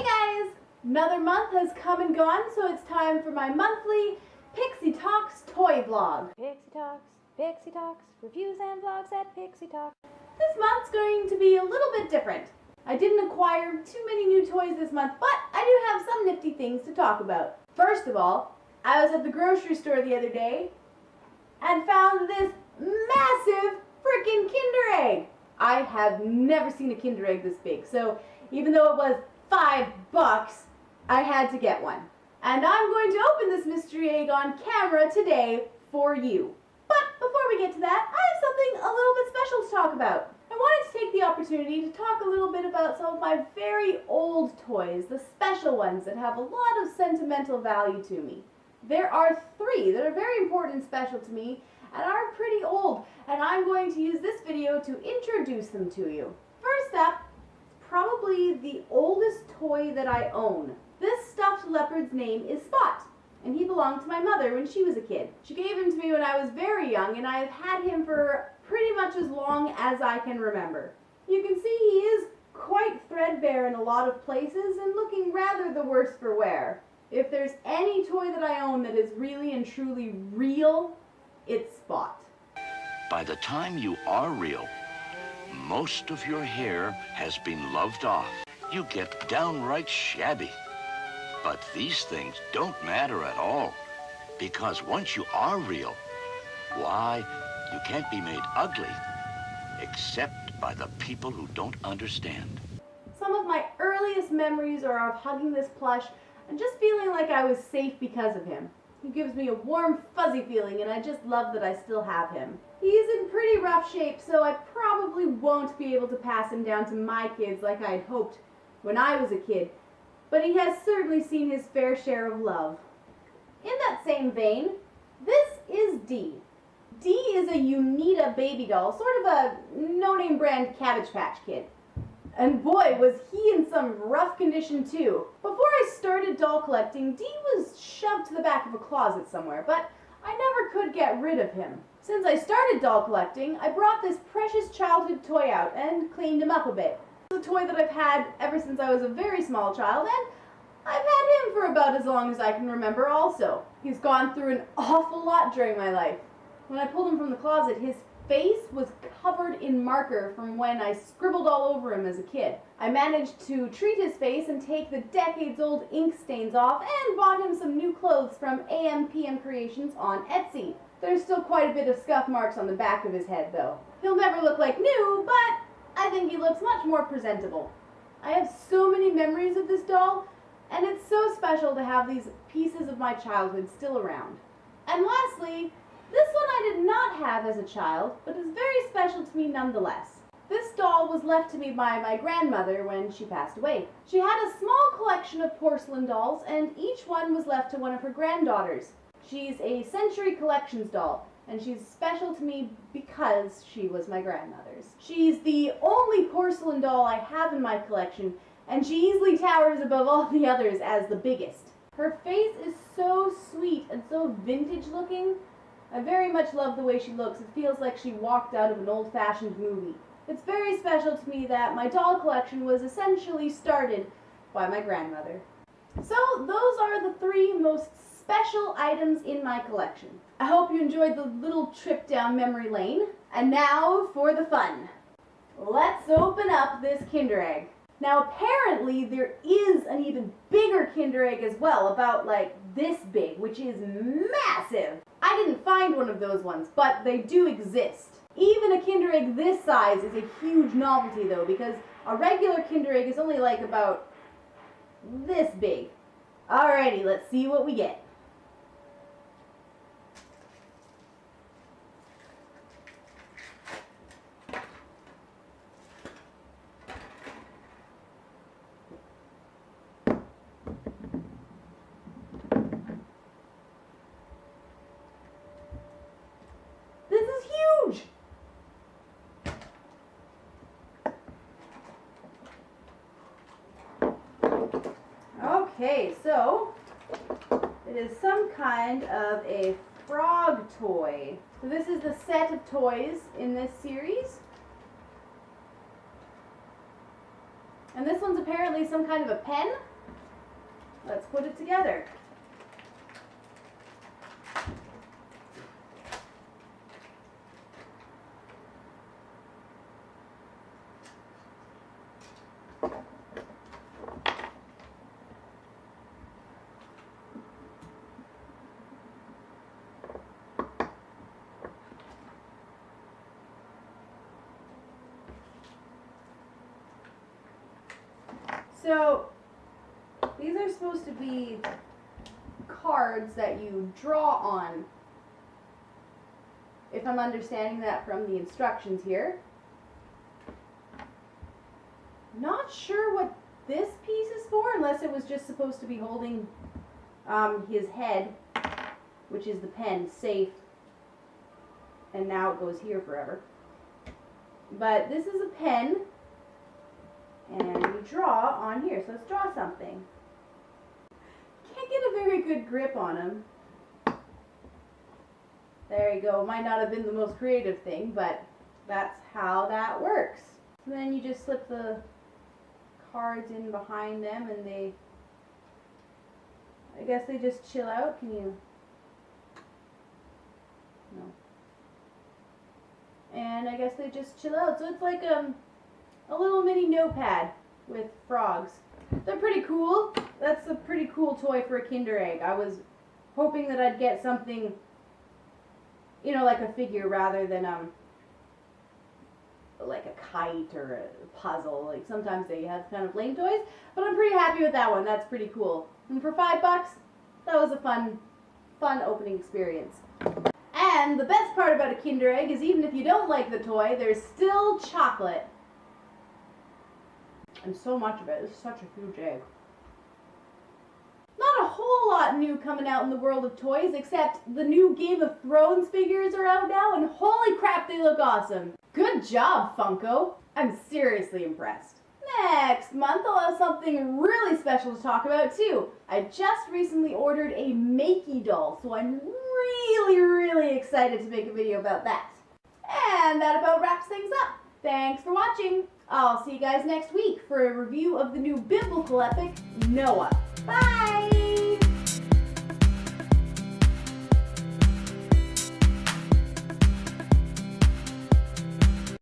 Hey guys! Another month has come and gone, so it's time for my monthly Pixie Talks toy vlog. Pixie Talks, reviews and vlogs at Pixie Talks. This month's going to be a little bit different. I didn't acquire too many new toys this month, but I do have some nifty things to talk about. First of all, I was at the grocery store the other day and found this massive freaking Kinder Egg. I have never seen a Kinder Egg this big, so even though it was $5, I had to get one. And I'm going to open this mystery egg on camera today for you. But before we get to that, I have something a little bit special to talk about. I wanted to take the opportunity to talk a little bit about some of my very old toys, the special ones that have a lot of sentimental value to me. There are 3 that are very important and special to me and are pretty old, and I'm going to use this video to introduce them to you. First up, probably the oldest toy that I own. This stuffed leopard's name is Spot, and he belonged to my mother when she was a kid. She gave him to me when I was very young, and I have had him for pretty much as long as I can remember. You can see he is quite threadbare in a lot of places and looking rather the worse for wear. If there's any toy that I own that is really and truly real, it's Spot. By the time you are real, most of your hair has been loved off. You get downright shabby. But these things don't matter at all, because once you are real, why, you can't be made ugly, except by the people who don't understand. Some of my earliest memories are of hugging this plush and just feeling like I was safe because of him. He gives me a warm, fuzzy feeling, and I just love that I still have him. He's in pretty rough shape, so I probably won't be able to pass him down to my kids like I had hoped when I was a kid, but he has certainly seen his fair share of love. In that same vein, this is Dee. Dee is a Uneeda baby doll, sort of a no-name brand Cabbage Patch Kid. And boy, was he in some rough condition too. Before I started doll collecting, Dee was shoved to the back of a closet somewhere, but I never could get rid of him. Since I started doll collecting, I brought this precious childhood toy out and cleaned him up a bit. It's a toy that I've had ever since I was a very small child, and I've had him for about as long as I can remember also. He's gone through an awful lot during my life. When I pulled him from the closet, his face was covered in marker from when I scribbled all over him as a kid. I managed to treat his face and take the decades-old ink stains off and bought him some new clothes from AM/PM Creations on Etsy. There's still quite a bit of scuff marks on the back of his head though. He'll never look like new, but I think he looks much more presentable. I have so many memories of this doll, and it's so special to have these pieces of my childhood still around. And lastly, this one I did not have as a child, but is very special to me nonetheless. This doll was left to me by my grandmother when she passed away. She had a small collection of porcelain dolls, and each one was left to one of her granddaughters. She's a Century Collections doll, and she's special to me because she was my grandmother's. She's the only porcelain doll I have in my collection, and she easily towers above all the others as the biggest. Her face is so sweet and so vintage looking. I very much love the way she looks. It feels like she walked out of an old-fashioned movie. It's very special to me that my doll collection was essentially started by my grandmother. So those are the 3 most special items in my collection. I hope you enjoyed the little trip down memory lane. And now for the fun. Let's open up this Kinder Egg. Now apparently there is an even bigger Kinder Egg as well, about like this big, which is massive. I didn't find one of those ones, but they do exist. Even a Kinder Egg this size is a huge novelty though, because a regular Kinder Egg is only like about this big. Alrighty, let's see what we get. This is huge! Okay, so it is some kind of a frog toy. So this is the set of toys in this series. And this one's apparently apparently some kind of a pen. Let's put it together. So, these are supposed to be cards that you draw on, if I'm understanding that from the instructions here. Not sure what this piece is for, unless it was just supposed to be holding his head, which is the pen, safe, and now it goes here forever. But this is a pen, and you draw on here. So let's draw something. Can't get a very good grip on him. There you go. Might not have been the most creative thing, but that's how that works. And then you just slip the cards in behind them, and I guess they just chill out. Can you? No. And I guess they just chill out. So it's like a little mini notepad with frogs. They're pretty cool. That's a pretty cool toy for a Kinder Egg. I was hoping that I'd get something, you know, like a figure rather than like a kite or a puzzle. Like sometimes they have kind of lame toys, but I'm pretty happy with that one. That's pretty cool. And for $5, that was a fun opening experience. And the best part about a Kinder Egg is even if you don't like the toy, there's still chocolate. And so much of it. It's such a huge egg. Not a whole lot new coming out in the world of toys, except the new Game of Thrones figures are out now, and holy crap, they look awesome. Good job, Funko. I'm seriously impressed. Next month, I'll have something really special to talk about, too. I just recently ordered a Makey doll, so I'm really excited to make a video about that. And that about wraps things up. Thanks for watching. I'll see you guys next week for a review of the new biblical epic, Noah. Bye!